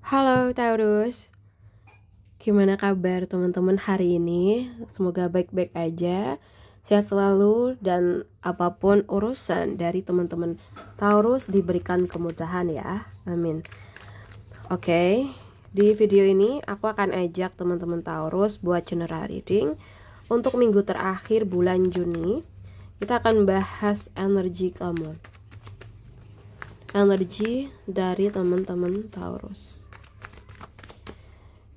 Halo Taurus, gimana kabar teman-teman hari ini? Semoga baik-baik aja, sehat selalu, dan apapun urusan dari teman-teman Taurus diberikan kemudahan ya, amin. Oke, di video ini aku akan ajak teman-teman Taurus buat general reading untuk minggu terakhir bulan Juni. Kita akan bahas energi kamu, energi dari teman-teman Taurus.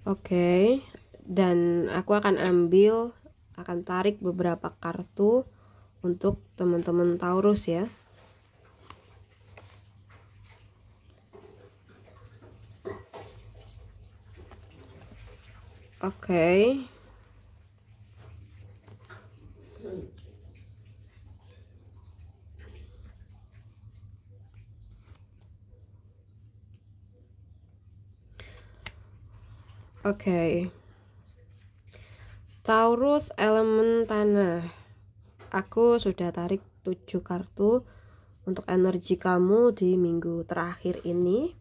Oke, dan aku akan tarik beberapa kartu untuk teman-teman Taurus ya. Oke. Oke. Taurus elemen tanah. Aku sudah tarik 7 kartu untuk energi kamu di minggu terakhir ini.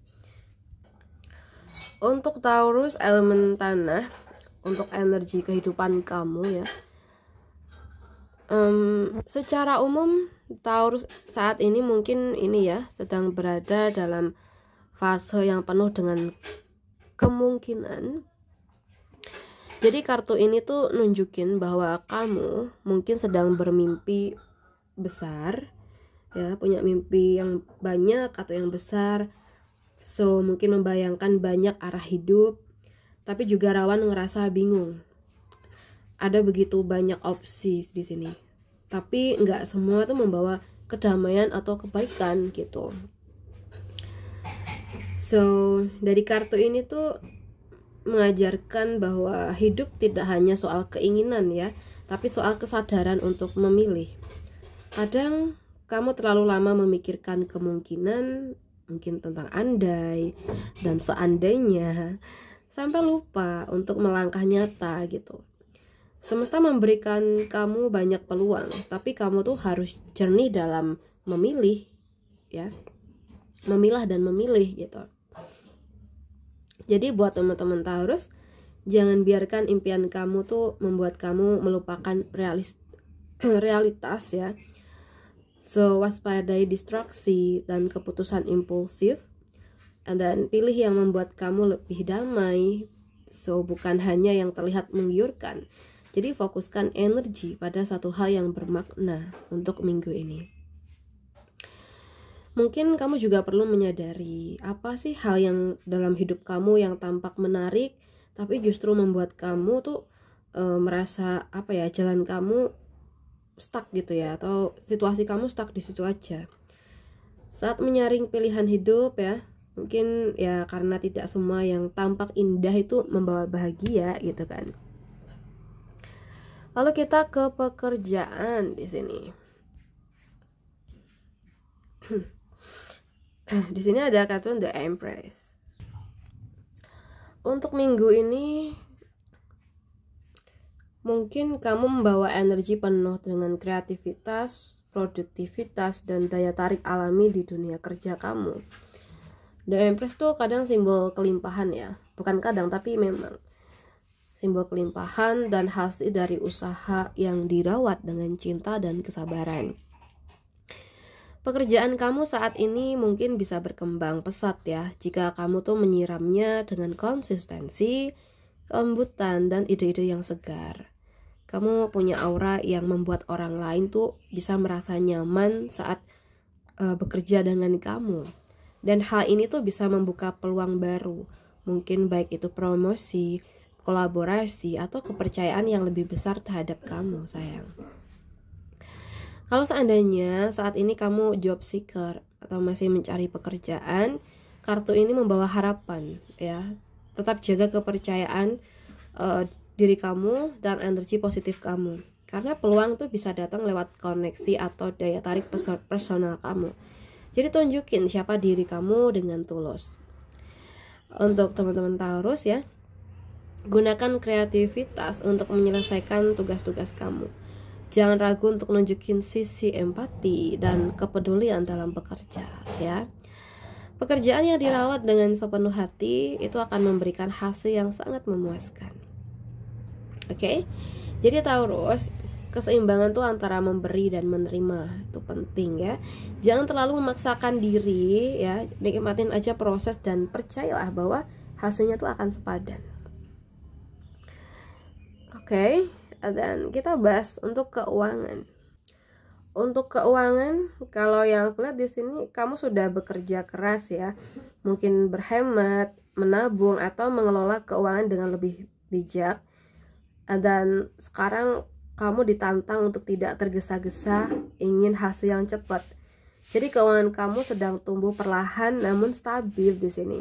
Untuk Taurus elemen tanah, untuk energi kehidupan kamu ya. Secara umum Taurus saat ini mungkin ini ya sedang berada dalam fase yang penuh dengan kemungkinan. Jadi kartu ini tuh nunjukin bahwa kamu mungkin sedang bermimpi besar ya, punya mimpi yang banyak atau yang besar. So mungkin membayangkan banyak arah hidup, tapi juga rawan ngerasa bingung. Ada begitu banyak opsi di sini, tapi nggak semua tuh membawa kedamaian atau kebaikan gitu. So dari kartu ini tuh mengajarkan bahwa hidup tidak hanya soal keinginan ya, tapi soal kesadaran untuk memilih. Kadang kamu terlalu lama memikirkan kemungkinan, mungkin tentang andai dan seandainya, sampai lupa untuk melangkah nyata gitu. Semesta memberikan kamu banyak peluang, tapi kamu tuh harus jernih dalam memilih ya, memilah dan memilih gitu. Jadi buat teman-teman Taurus, jangan biarkan impian kamu tuh membuat kamu melupakan realitas ya. So waspadai distraksi dan keputusan impulsif, dan pilih yang membuat kamu lebih damai. So bukan hanya yang terlihat menggiurkan. Jadi fokuskan energi pada satu hal yang bermakna untuk minggu ini. Mungkin kamu juga perlu menyadari apa sih hal yang dalam hidup kamu yang tampak menarik, tapi justru membuat kamu tuh merasa apa ya, jalan kamu stuck gitu ya, atau situasi kamu stuck di situ aja. Saat menyaring pilihan hidup ya, mungkin ya karena tidak semua yang tampak indah itu membawa bahagia gitu kan. Lalu kita ke pekerjaan di sini. Di sini ada kartu The Empress. Untuk minggu ini mungkin kamu membawa energi penuh dengan kreativitas, produktivitas, dan daya tarik alami di dunia kerja kamu. The Empress tuh kadang simbol kelimpahan ya, bukan kadang tapi memang simbol kelimpahan dan hasil dari usaha yang dirawat dengan cinta dan kesabaran. Pekerjaan kamu saat ini mungkin bisa berkembang pesat ya, jika kamu tuh menyiramnya dengan konsistensi, kelembutan, dan ide-ide yang segar. Kamu punya aura yang membuat orang lain tuh bisa merasa nyaman saat bekerja dengan kamu. Dan hal ini tuh bisa membuka peluang baru, mungkin baik itu promosi, kolaborasi, atau kepercayaan yang lebih besar terhadap kamu sayang. Kalau seandainya saat ini kamu job seeker atau masih mencari pekerjaan, kartu ini membawa harapan ya. Tetap jaga kepercayaan diri kamu dan energi positif kamu, karena peluang tuh bisa datang lewat koneksi atau daya tarik personal kamu. Jadi tunjukin siapa diri kamu dengan tulus. Untuk teman-teman Taurus ya, gunakan kreativitas untuk menyelesaikan tugas-tugas kamu. Jangan ragu untuk nunjukin sisi empati dan kepedulian dalam bekerja ya. Pekerjaan yang dirawat dengan sepenuh hati itu akan memberikan hasil yang sangat memuaskan. Oke? Jadi Taurus, keseimbangan tuh antara memberi dan menerima itu penting ya. Jangan terlalu memaksakan diri ya, nikmatin aja proses dan percayalah bahwa hasilnya tuh akan sepadan. Oke, dan kita bahas untuk keuangan. Untuk keuangan, kalau yang aku lihat di sini kamu sudah bekerja keras ya, mungkin berhemat, menabung atau mengelola keuangan dengan lebih bijak. Dan sekarang kamu ditantang untuk tidak tergesa-gesa, ingin hasil yang cepat. Jadi keuangan kamu sedang tumbuh perlahan namun stabil di sini.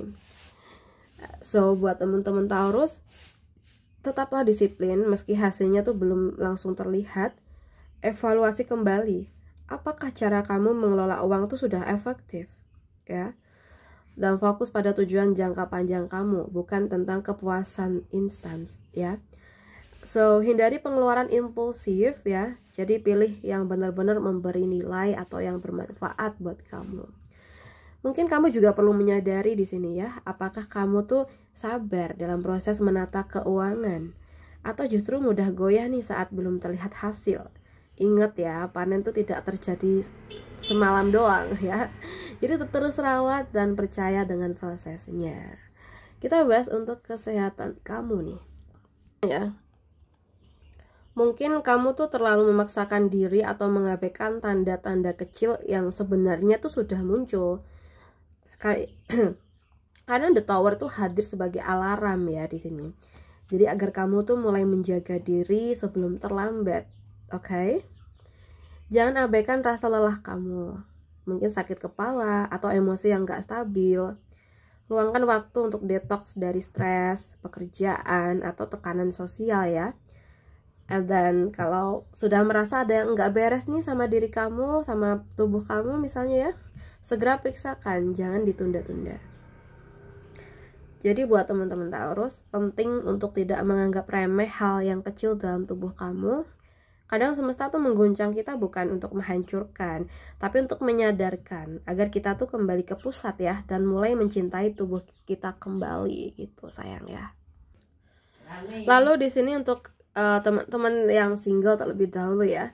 So buat teman-teman Taurus, tetaplah disiplin meski hasilnya tuh belum langsung terlihat. Evaluasi kembali, apakah cara kamu mengelola uang itu sudah efektif ya, dan fokus pada tujuan jangka panjang kamu, bukan tentang kepuasan instan ya. So hindari pengeluaran impulsif ya, jadi pilih yang benar-benar memberi nilai atau yang bermanfaat buat kamu. Mungkin kamu juga perlu menyadari di sini ya, apakah kamu tuh sabar dalam proses menata keuangan atau justru mudah goyah nih saat belum terlihat hasil. Ingat ya, panen itu tidak terjadi semalam doang ya. Jadi terus rawat dan percaya dengan prosesnya. Kita bahas untuk kesehatan kamu nih ya. Mungkin kamu tuh terlalu memaksakan diri atau mengabaikan tanda-tanda kecil yang sebenarnya tuh sudah muncul. Karena The Tower tuh hadir sebagai alarm ya di sini. Jadi agar kamu tuh mulai menjaga diri sebelum terlambat. Oke? Jangan abaikan rasa lelah kamu. Mungkin sakit kepala atau emosi yang gak stabil. Luangkan waktu untuk detox dari stres, pekerjaan, atau tekanan sosial ya. Dan kalau sudah merasa ada yang gak beres nih sama diri kamu, sama tubuh kamu misalnya ya, segera periksakan, jangan ditunda-tunda. Jadi buat teman-teman Taurus, penting untuk tidak menganggap remeh hal yang kecil dalam tubuh kamu. Kadang semesta tuh mengguncang kita bukan untuk menghancurkan, tapi untuk menyadarkan agar kita tuh kembali ke pusat ya, dan mulai mencintai tubuh kita kembali gitu sayang ya. Lalu di sini untuk teman-teman yang single terlebih dahulu ya.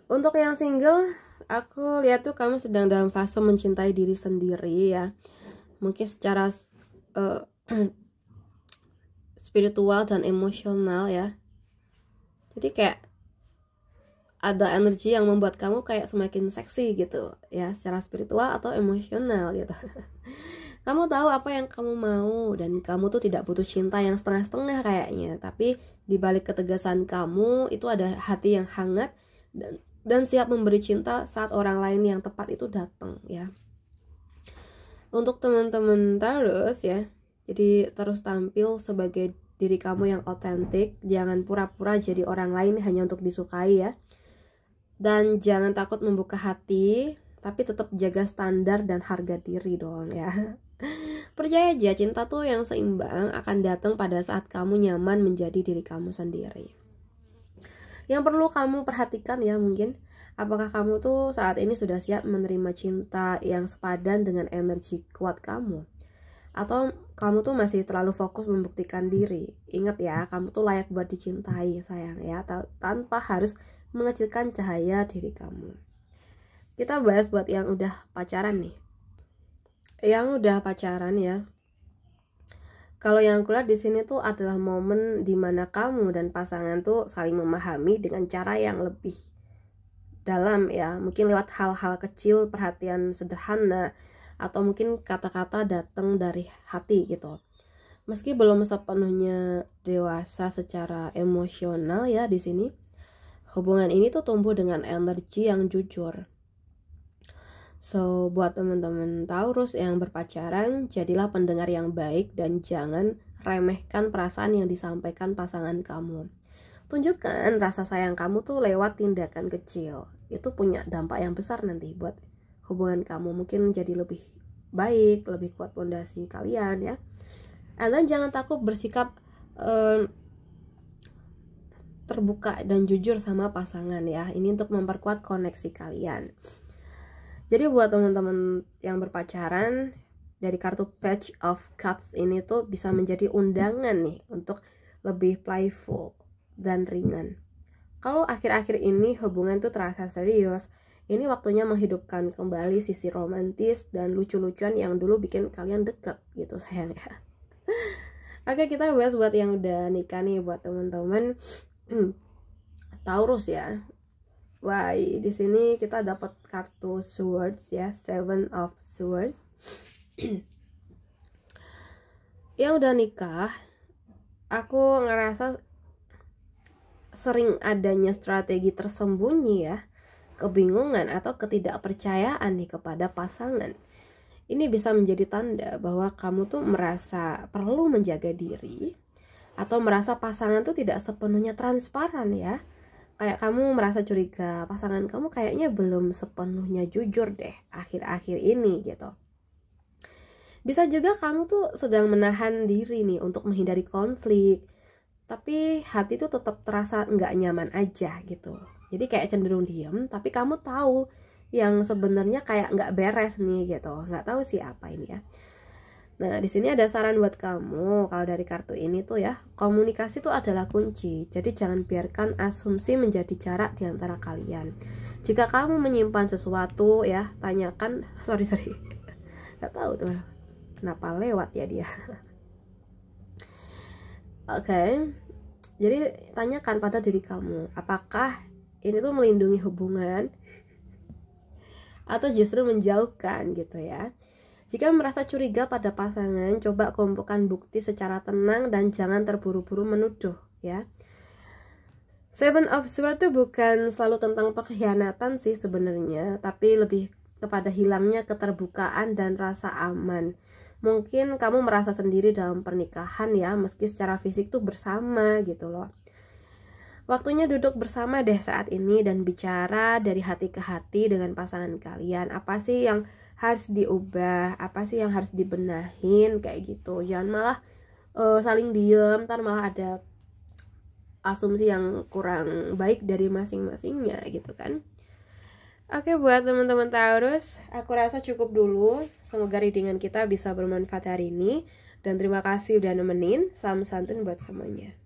Untuk yang single, aku lihat tuh kamu sedang dalam fase mencintai diri sendiri ya. Mungkin secara spiritual dan emosional ya. Jadi kayak ada energi yang membuat kamu kayak semakin seksi gitu ya, secara spiritual atau emosional gitu. Kamu tahu apa yang kamu mau dan kamu tuh tidak butuh cinta yang setengah-setengah kayaknya, tapi di balik ketegasan kamu itu ada hati yang hangat dan siap memberi cinta saat orang lain yang tepat itu datang ya. Untuk teman-teman Taurus ya, jadi terus tampil sebagai diri kamu yang otentik, jangan pura-pura jadi orang lain hanya untuk disukai ya. Dan jangan takut membuka hati, tapi tetap jaga standar dan harga diri dong ya. Percaya aja, cinta tuh yang seimbang akan datang pada saat kamu nyaman menjadi diri kamu sendiri. Yang perlu kamu perhatikan ya mungkin, apakah kamu tuh saat ini sudah siap menerima cinta yang sepadan dengan energi kuat kamu? Atau kamu tuh masih terlalu fokus membuktikan diri? Ingat ya, kamu tuh layak buat dicintai sayang ya, tanpa harus mengecilkan cahaya diri kamu. Kita bahas buat yang udah pacaran nih. Yang udah pacaran ya. Kalau yang kulihat di sini tuh adalah momen dimana kamu dan pasangan tuh saling memahami dengan cara yang lebih dalam ya. Mungkin lewat hal-hal kecil, perhatian sederhana, atau mungkin kata-kata datang dari hati gitu. Meski belum sepenuhnya dewasa secara emosional ya di sini, hubungan ini tuh tumbuh dengan energi yang jujur. So, buat teman-teman Taurus yang berpacaran, jadilah pendengar yang baik dan jangan remehkan perasaan yang disampaikan pasangan kamu. Tunjukkan rasa sayang kamu tuh lewat tindakan kecil. Itu punya dampak yang besar nanti buat hubungan kamu. Mungkin jadi lebih baik, lebih kuat fondasi kalian ya. Dan jangan takut bersikap terbuka dan jujur sama pasangan ya. Ini untuk memperkuat koneksi kalian. Jadi buat teman-teman yang berpacaran, dari kartu Page of Cups ini tuh bisa menjadi undangan nih untuk lebih playful dan ringan. Kalau akhir-akhir ini hubungan tuh terasa serius, ini waktunya menghidupkan kembali sisi romantis dan lucu-lucuan yang dulu bikin kalian deket gitu sayang ya. Oke, kita bahas buat yang udah nikah nih, buat teman-teman Taurus ya. Wah, di sini kita dapat kartu Swords ya, Seven of Swords. Yang udah nikah, aku ngerasa sering adanya strategi tersembunyi ya, kebingungan atau ketidakpercayaan nih kepada pasangan. Ini bisa menjadi tanda bahwa kamu tuh merasa perlu menjaga diri atau merasa pasangan tuh tidak sepenuhnya transparan ya. Kayak kamu merasa curiga pasangan kamu kayaknya belum sepenuhnya jujur deh akhir-akhir ini gitu. Bisa juga kamu tuh sedang menahan diri nih untuk menghindari konflik, tapi hati tuh tetap terasa nggak nyaman aja gitu. Jadi kayak cenderung diem, tapi kamu tahu yang sebenarnya kayak nggak beres nih gitu. Nggak tahu sih apa ini ya. Nah, di sini ada saran buat kamu. Kalau dari kartu ini tuh ya, komunikasi tuh adalah kunci. Jadi jangan biarkan asumsi menjadi jarak di antara kalian. Jika kamu menyimpan sesuatu ya, tanyakan, sorry. Gak tahu tuh kenapa lewat ya dia. Oke. Jadi tanyakan pada diri kamu, apakah ini tuh melindungi hubungan atau justru menjauhkan gitu ya. Jika merasa curiga pada pasangan, coba kumpulkan bukti secara tenang dan jangan terburu-buru menuduh ya. Seven of Swords itu bukan selalu tentang pengkhianatan sih sebenarnya, tapi lebih kepada hilangnya keterbukaan dan rasa aman. Mungkin kamu merasa sendiri dalam pernikahan ya, meski secara fisik tuh bersama gitu loh. Waktunya duduk bersama deh saat ini dan bicara dari hati ke hati dengan pasangan kalian. Apa sih yang harus diubah, apa sih yang harus dibenahin kayak gitu. Jangan malah saling diem, ntar malah ada asumsi yang kurang baik dari masing-masingnya gitu kan. Oke, buat teman-teman Taurus, aku rasa cukup dulu. Semoga readingan kita bisa bermanfaat hari ini, dan terima kasih udah nemenin. Salam santun buat semuanya.